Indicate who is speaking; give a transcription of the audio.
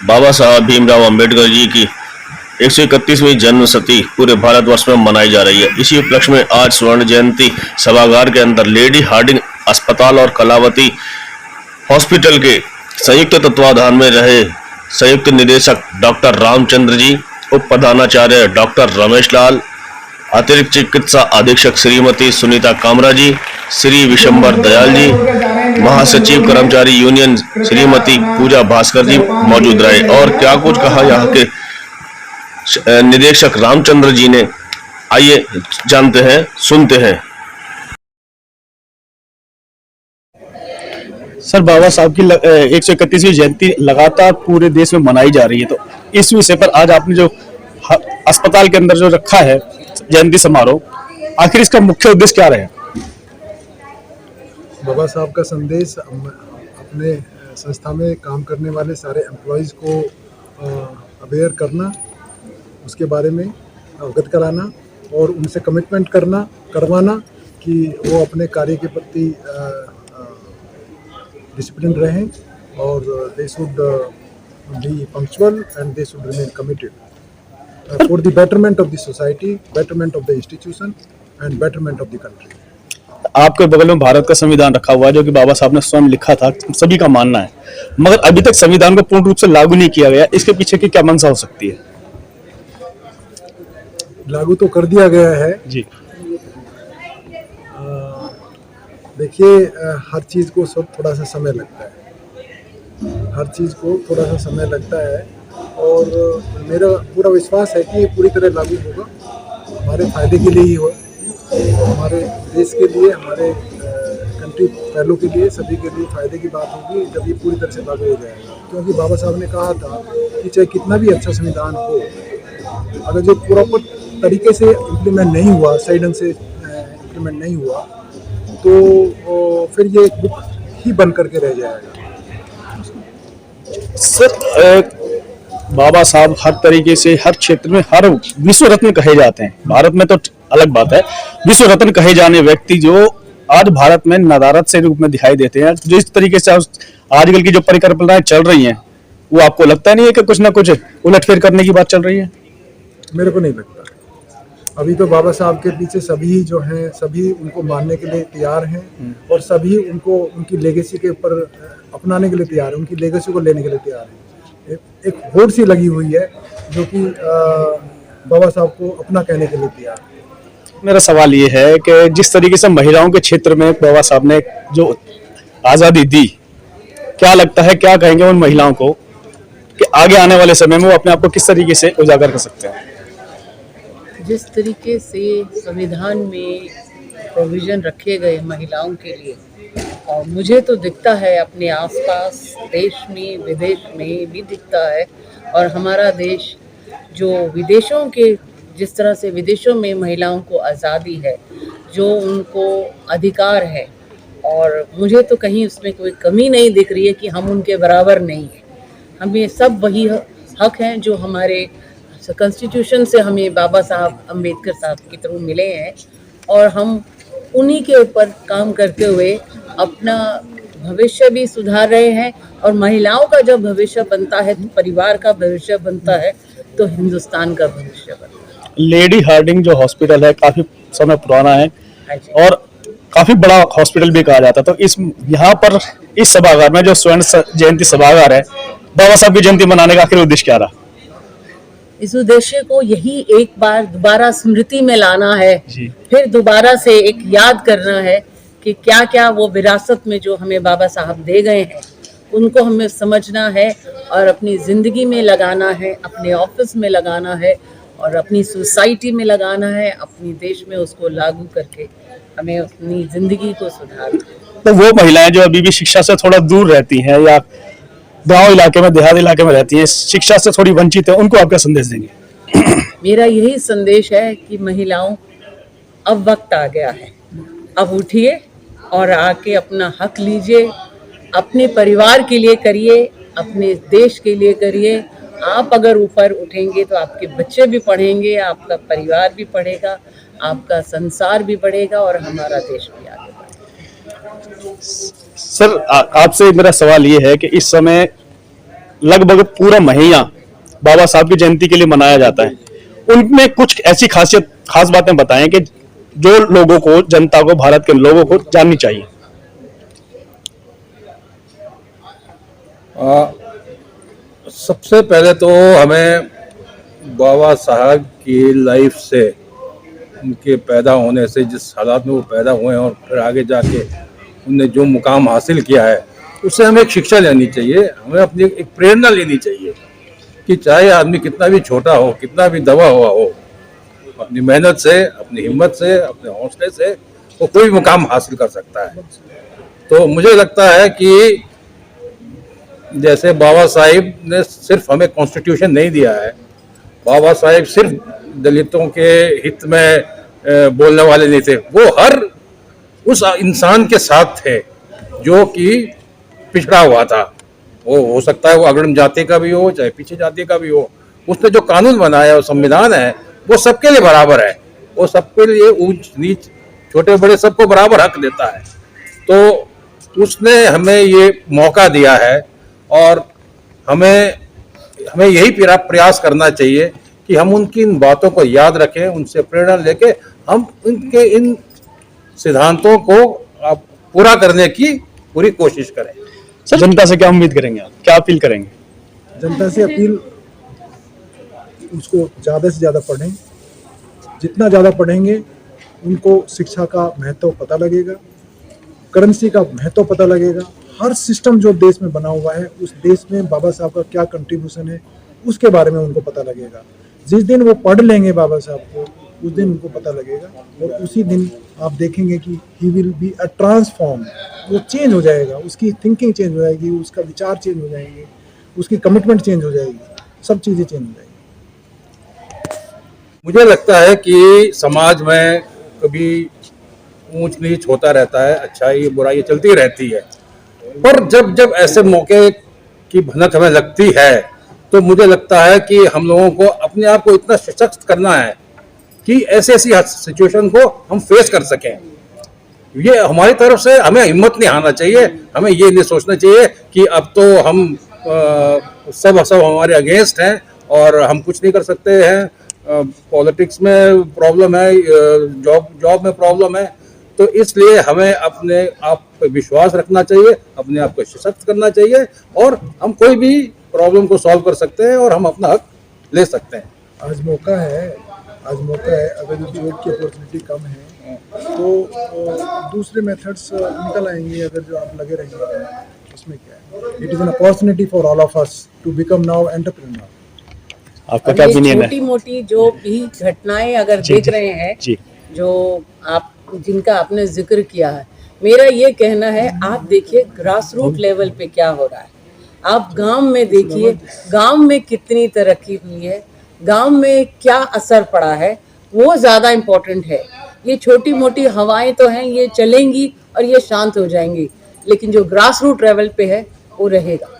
Speaker 1: बाबा साहब भीमराव अंबेडकर जी की 131वीं जन्मशती पूरे भारतवर्ष में मनाई जा रही है। इसी उपलक्ष्य में आज स्वर्ण जयंती सभागार के अंदर लेडी हार्डिंग अस्पताल और कलावती हॉस्पिटल के संयुक्त तत्वाधान में रहे संयुक्त निदेशक डॉक्टर रामचंद्र जी, उप प्रधानाचार्य डॉक्टर रमेश लाल, अतिरिक्त चिकित्सा अधीक्षक श्रीमती सुनीता कामरा जी, श्री विशंबर दयाल जी, महासचिव कर्मचारी यूनियन श्रीमती पूजा भास्कर जी मौजूद रहे। और क्या कुछ कहा यहाँ के निदेशक रामचंद्र जी ने, आइए जानते हैं, सुनते हैं।
Speaker 2: सर, बाबा साहब की 131वीं जयंती लगातार पूरे देश में मनाई जा रही है, तो इस विषय पर आज आपने जो अस्पताल के अंदर जो रखा है जयंती समारोह, आखिर इसका मुख्य उद्देश्य क्या रहे?
Speaker 3: बाबा साहब का संदेश अपने संस्था में काम करने वाले सारे एम्प्लॉयज़ को अवेयर करना, उसके बारे में अवगत कराना और उनसे कमिटमेंट करवाना कि वो अपने कार्य के प्रति डिसिप्लिन रहें और they should be punctual and they should remain committed for the betterment of the society, betterment of the institution and betterment of the country.
Speaker 2: आपके बगल में भारत का संविधान रखा हुआ है जो कि बाबा साहब ने स्वयं लिखा था, सभी का मानना है, मगर अभी तक संविधान को पूर्ण रूप से लागू नहीं किया गया। इसके पीछे की क्या मंशा हो सकती है?
Speaker 3: लागू तो कर दिया गया है
Speaker 2: जी।
Speaker 3: देखिए, हर चीज़ को थोड़ा सा समय लगता है, हर चीज़ को थोड़ा सा समय लगता है और मेरा पूरा विश्वास है कि ये पूरी तरह लागू होगा, हमारे फायदे के लिए ही हो, हमारे देश के लिए, हमारे कंट्री पहलों के लिए, सभी के लिए फायदे की बात होगी जब ये पूरी तरह से लागू हो जाएगा। क्योंकि बाबा साहब ने कहा था कि चाहे कितना भी अच्छा संविधान हो, अगर जो प्रॉपर तरीके से इम्प्लीमेंट नहीं हुआ, सही ढंग से इम्प्लीमेंट नहीं हुआ, तो फिर ये एक बुक ही बन करके रह जाएगा।
Speaker 2: सर, बाबा साहब हर तरीके से हर क्षेत्र में हर विश्व रत्न कहे जाते हैं। भारत में तो अलग बात है, विश्व रत्न कहे जाने व्यक्ति जो आज भारत में नदारत से रूप में दिखाई देते हैं, जो इस तरीके से आजकल की जो परिकल्पनाएं चल रही हैं, वो आपको लगता नहीं है कि कुछ ना कुछ उलटफेर करने की बात चल रही है?
Speaker 3: मेरे को नहीं लगता। अभी तो बाबा साहब के पीछे सभी जो हैं, सभी उनको मानने के लिए तैयार हैं और सभी उनको उनकी लेगेसी के ऊपर अपनाने के लिए तैयार हैं, उनकी लेगेसी को लेने के लिए तैयार हैं। एक होड़ सी लगी हुई है जो कि बाबा साहब को अपना कहने के लिए तैयार है।
Speaker 2: मेरा सवाल ये है कि जिस तरीके से महिलाओं के क्षेत्र में बाबा साहब ने जो आज़ादी दी, क्या लगता है, क्या कहेंगे उन महिलाओं को कि आगे आने वाले समय में वो अपने आप को किस तरीके से उजागर कर सकते हैं?
Speaker 4: जिस तरीके से संविधान में प्रोविज़न रखे गए महिलाओं के लिए, और मुझे तो दिखता है अपने आसपास देश में, विदेश में भी दिखता है, और हमारा देश जो विदेशों के, जिस तरह से विदेशों में महिलाओं को आज़ादी है, जो उनको अधिकार है, और मुझे तो कहीं उसमें कोई कमी नहीं दिख रही है कि हम उनके बराबर नहीं हैं। हमें सब वही हक हैं जो हमारे कॉन्स्टिट्यूशन से हमें बाबा साहब अम्बेडकर साहब के थ्रू मिले हैं, और हम उन्हीं के ऊपर काम करते हुए अपना भविष्य भी सुधार रहे हैं। और महिलाओं का जब भविष्य बनता है तो परिवार का भविष्य बनता है, तो हिंदुस्तान का भविष्य बनता है।
Speaker 2: लेडी हार्डिंग जो हॉस्पिटल है काफी समय पुराना है और काफी बड़ा हॉस्पिटल भी कहा जाता है, तो इस यहाँ पर इस सभागार में जो स्वर्ण जयंती सभागार है, बाबा साहब की जयंती मनाने का आखिर उद्देश्य क्या रहा?
Speaker 4: इस उद्देश्य को यही एक बार दोबारा स्मृति में लाना है, फिर दोबारा से एक याद करना है कि क्या क्या वो विरासत में जो हमें बाबा साहब दे गए हैं, उनको हमें समझना है और अपनी ज़िंदगी में लगाना है, अपने ऑफिस में लगाना है और अपनी सोसाइटी में लगाना है, अपनी देश में उसको लागू करके हमें अपनी ज़िंदगी को सुधारना है।
Speaker 2: तो वो महिलाएं जो अभी भी शिक्षा से थोड़ा दूर रहती हैं या गांव इलाके में, देहात इलाके में रहती हैं, शिक्षा से थोड़ी वंचित है, उनको आप क्या संदेश देंगे?
Speaker 4: मेरा यही संदेश है कि महिलाओं, अब वक्त आ गया है, अब उठिए और आके अपना हक लीजिए, अपने परिवार के लिए करिए, अपने देश के लिए करिए। आप अगर ऊपर उठेंगे तो आपके बच्चे भी पढ़ेंगे, आपका परिवार भी पढ़ेगा, आपका संसार भी बढ़ेगा और हमारा देश भी आगे बढ़ेगा।
Speaker 2: सर, आपसे मेरा सवाल ये है कि इस समय लगभग पूरा महीना बाबा साहब की जयंती के लिए मनाया जाता है। उनमें कुछ ऐसी खास बातें बताएं कि जो लोगों को, जनता को, भारत के लोगों को जाननी चाहिए।
Speaker 5: सबसे पहले तो हमें बाबा साहब की लाइफ से, उनके पैदा होने से, जिस हालात में वो पैदा हुए हैं और फिर आगे जाके उनने जो मुकाम हासिल किया है, उससे हमें एक शिक्षा लेनी चाहिए। हमें अपनी एक प्रेरणा लेनी चाहिए कि चाहे आदमी कितना भी छोटा हो, कितना भी दबा हुआ हो, अपनी मेहनत से, अपनी हिम्मत से, अपने हौसले से वो कोई मुकाम हासिल कर सकता है। तो मुझे लगता है कि जैसे बाबा साहिब ने सिर्फ हमें कॉन्स्टिट्यूशन नहीं दिया है, बाबा साहिब सिर्फ दलितों के हित में बोलने वाले नहीं थे, वो हर उस इंसान के साथ थे जो कि पिछड़ा हुआ था। वो हो सकता है वो अग्रणी जाति का भी हो, चाहे पीछे जाति का भी हो। उसने जो कानून बनाया और संविधान है वो सबके लिए बराबर है, वो सबके लिए ऊंच नीच, छोटे बड़े सबको बराबर हक देता है। तो उसने हमें ये मौका दिया है और हमें यही प्रयास करना चाहिए कि हम उनकी इन बातों को याद रखें, उनसे प्रेरणा लेके हम उनके इन सिद्धांतों को पूरा करने की पूरी कोशिश करें।
Speaker 2: सर, जनता से क्या उम्मीद करेंगे आप, क्या अपील करेंगे?
Speaker 3: जनता से अपील, उसको ज़्यादा से ज़्यादा पढ़ें। जितना ज़्यादा पढ़ेंगे उनको शिक्षा का महत्व पता लगेगा, करेंसी का महत्व पता लगेगा। हर सिस्टम जो देश में बना हुआ है, उस देश में बाबा साहब का क्या कंट्रीब्यूशन है, उसके बारे में उनको पता लगेगा। जिस दिन वो पढ़ लेंगे बाबा साहब को, उस दिन उनको पता लगेगा और उसी दिन आप देखेंगे कि he will be a transform. वो चेंज हो जाएगा, उसकी थिंकिंग चेंज हो जाएगी, उसका विचार चेंज हो जाएंगे, उसकी कमिटमेंट चेंज हो जाएगी, सब चीज़ें चेंज हो जाएगी।
Speaker 5: मुझे लगता है कि समाज में कभी ऊंच नीच होता रहता है, अच्छाई बुराई चलती रहती है, पर जब जब ऐसे मौके की भनक हमें लगती है तो मुझे लगता है कि हम लोगों को अपने आप को इतना सशक्त करना है कि ऐसी सिचुएशन को हम फेस कर सकें। ये हमारी तरफ से हमें हिम्मत नहीं हारना चाहिए। हमें ये नहीं सोचना चाहिए कि अब तो हम सब हमारे अगेंस्ट हैं और हम कुछ नहीं कर सकते हैं। पॉलिटिक्स में प्रॉब्लम है, जॉब में प्रॉब्लम है, तो इसलिए हमें अपने आप पर विश्वास रखना चाहिए, अपने आप को सशक्त करना चाहिए और हम कोई भी प्रॉब्लम को सॉल्व कर सकते हैं और हम अपना हक ले सकते हैं।
Speaker 3: आज मौका है। अगर जॉब की अपॉर्चुनिटी कम है तो दूसरे मेथड्स निकल आएंगे। अगर जो आप लगे रहेंगे उसमें क्या है, it is an opportunity for all of us to become now entrepreneur.
Speaker 2: आपका क्या ओपिनियन है?
Speaker 4: छोटी मोटी जो भी घटनाएं अगर देख रहे हैं
Speaker 2: जी,
Speaker 4: जो आप जिनका आपने जिक्र किया है, मेरा ये कहना है आप देखिए ग्रास रूट लेवल पे क्या हो रहा है। आप गांव में देखिए, गांव में कितनी तरक्की हुई है, गांव में क्या असर पड़ा है, वो ज़्यादा इम्पोर्टेंट है। ये छोटी मोटी हवाएं तो हैं, ये चलेंगी और ये शांत हो जाएंगी, लेकिन जो ग्रास रूट लेवल पे है वो रहेगा।